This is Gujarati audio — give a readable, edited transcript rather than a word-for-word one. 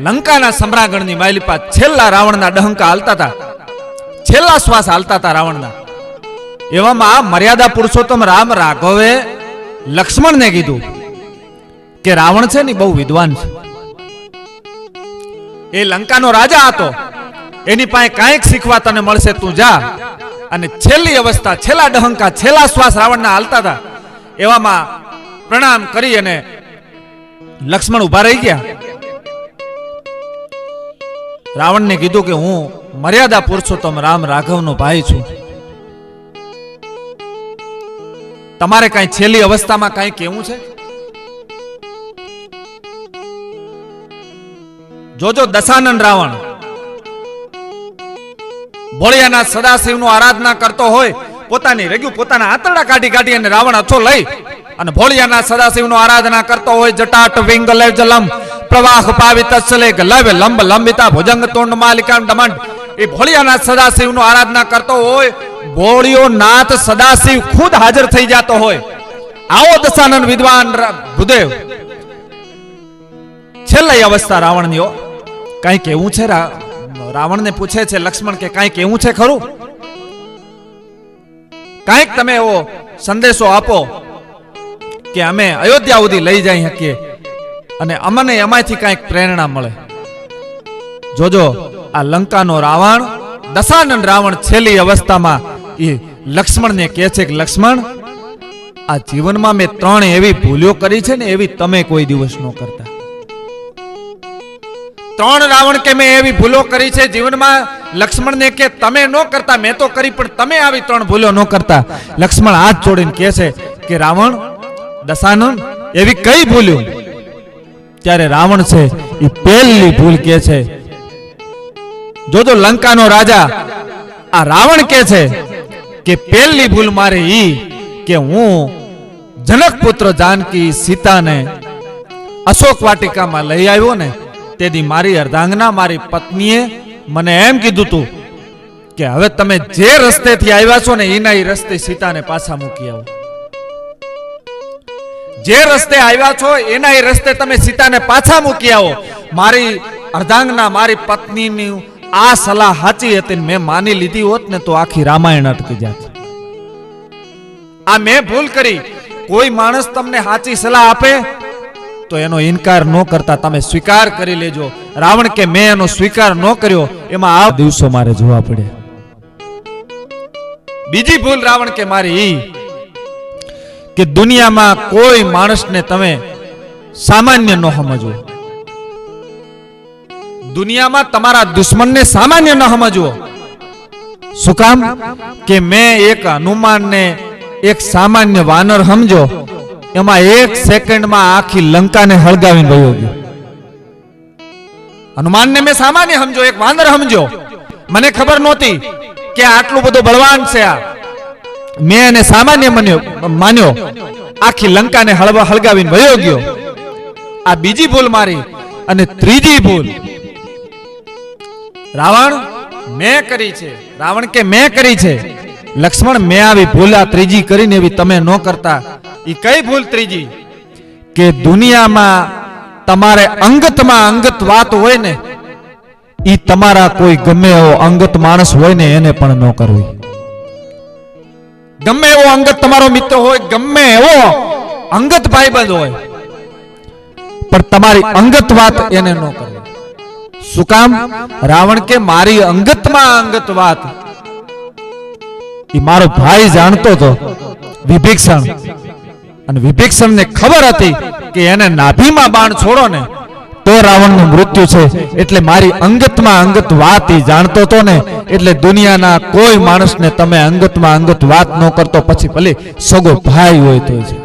લંકાના સમ્રાગણની માલિપા છેલ્લા રાવણના ડહંકા હાલતા હતા, છેલ્લા શ્વાસ હાલતા હતા રાવણના. એવામાં મર્યાદા પુરુષોત્તમ રામ રાઘવે લક્ષ્મણને કીધું કે રાવણ છે ને બહુ વિદ્વાન છે, એ લંકાનો રાજા હતો, એની પાસે કાંઈક શીખવા તને મળશે, તું જા. અને છેલ્લી અવસ્થા, છેલ્લા ડહંકા, છેલ્લા શ્વાસ રાવણના હાલતા હતા. એવામાં પ્રણામ કરી અને લક્ષ્મણ ઉભા રહી ગયા. રાવણને કીધું કે હું મર્યાદા પુરુષોત્તમ રામ રાઘવનો ભાઈ છું, તમારે કઈ છેલ્લી અવસ્થામાં કઈ કેવું છે? જોજો દશાનન રાવણ ભોળિયાનાથ સદાશિવનું આરાધના કરતો હોય, પોતાની રગ્યું પોતાના આંતરડા કાઢી કાઢી અને રાવણ હથો લઈ અને ભોળિયાનાથ સદાશિવનું આરાધના કરતો હોય. જટાટ વિંગલે જલમ પ્રવાહ પાવિતસ્લે ગલવે લંબ લંબિતા ભુજંગ તોંડ માલિકામ દમંડ. એ ભોળિયાનાથ સદાશિવનું આરાધના કરતો હોય, ભોળિયો નાથ સદાશિવ ખુદ હાજર થઈ જતો હોય. આવો દશાનન વિદ્વાન ભૂદેવ. છેલ્લી અવસ્થા રાવણની કઈ કેવું છે? રાવણને પૂછે છે લક્ષ્મણ કે કઈ કેવું છે ખરું? કઈક તમે એવો સંદેશો આપો કે અમે અયોધ્યા સુધી લઈ જઈ શકીએ અને અમને એમાંથી કઈક પ્રેરણા મળે. જોજો આ લંકાનો રાવણ, દશાનન રાવણ છેલ્લી અવસ્થામાં એ લક્ષ્મણને કહે છે કે લક્ષ્મણ, આ જીવનમાં મેં 3 એવી ભૂલો કરી છે ને એવી તમે કોઈ દિવસ ન કરતા. 3 રાવણ કે મેં એવી ભૂલો કરી છે જીવનમાં. લક્ષ્મણને કે તમે ન કરતા, મેં તો કરી પણ તમે આવી 3 ભૂલો ન કરતા. લક્ષ્મણ હાથ જોડીને કહે છે કે રાવણ, દશાનન એવી કઈ ભૂલ્યું? ત્યારે રાવણ છે એ પહેલી ભૂલ કહે છે. જોજો લંકાનો રાજા આ રાવણ કહે છે કે પહેલી ભૂલ મારે ઈ કે હું જનક પુત્ર જાનકી સીતાને અશોક વાટિકામાં લઈ આવ્યો ને તેથી મારી અર્ધાંગના, મારી પત્નીએ મને એમ કીધું તું કે હવે તમે જે રસ્તેથી આવ્યા છો ને એના એ રસ્તે સીતાને પાછા મૂકી આવો. જે રસ્તે આવ્યા છો એના એ રસ્તે તમે સીતાને પાછા મૂકી આવો. મારી અર્ધાંગના, મારી પત્નીની આ સલાહ સાચી હતી, મેં માની લીધી હોત ને તો આખી રામાયણ અટકી જાત. આ મેં ભૂલ કરી. કોઈ માણસ તમને સાચી સલાહ આપે તો એનો ઇનકાર ન કરતા તમે સ્વીકાર કરી લેજો. રાવણ કે મેં એનો સ્વીકાર ન કર્યો, એમાં આ દિવસો મારે જોવા પડે. બીજી ભૂલ રાવણ કે મારી ઈ કે દુનિયામાં કોઈ માણસને તમે સામાન્ય ન સમજવો. દુનિયામાં તમારા દુશ્મનને સામાન્ય ન સમજવો. શું કામ? કે મેં એક હનુમાનને એક સામાન્ય વાનર સમજો, એમાં 1 સેકન્ડમાં આખી લંકાને હળગાવીને વયો ગયો. હનુમાનને મેં સામાન્ય સમજો, એક વાનર સમજો. મને ખબર નહોતી કે આટલું બધું બળવાન છે આ. મેં એને સામાન્ય માન્યો, આખી લંકાને હળગાવીને વયો ગયો. આ બીજી ભૂલ મારી. અને ત્રીજી ભૂલ રાવણ મેં કરી છે. રાવણ કે મેં કરી છે. લક્ષ્મણ, મેં આવી ભૂલ આ ત્રીજી કરીને એવી તમે ન કરતા. એ કઈ ભૂલ ત્રીજી? કે દુનિયામાં તમારે અંગતમાં અંગત વાત હોય ને, એ તમારા કોઈ ગમે એવો અંગત માણસ હોય ને એને પણ ન કરવી. ગમે એવો અંગત તમારો મિત્ર હોય, ગમે એવો અંગત ભાઈબંધ હોય, પણ તમારી અંગત વાત એને ન કરવી. શું કામ? રાવણ કે મારી અંગતમાં અંગત વાત એ મારો ભાઈ જાણતો હતો, વિભીષણ. અને વિભીષણને ખબર હતી કે એને નાભીમાં બાણ છોડો ને તો રાવણનું મૃત્યુ છે. એટલે મારી અંગતમાં અંગત વાત એ જાણતો હતો ને, એટલે દુનિયાના કોઈ માણસને તમે અંગતમાં અંગત વાત ન કરતો, પછી ભલે સગો ભાઈ હોય તો છે.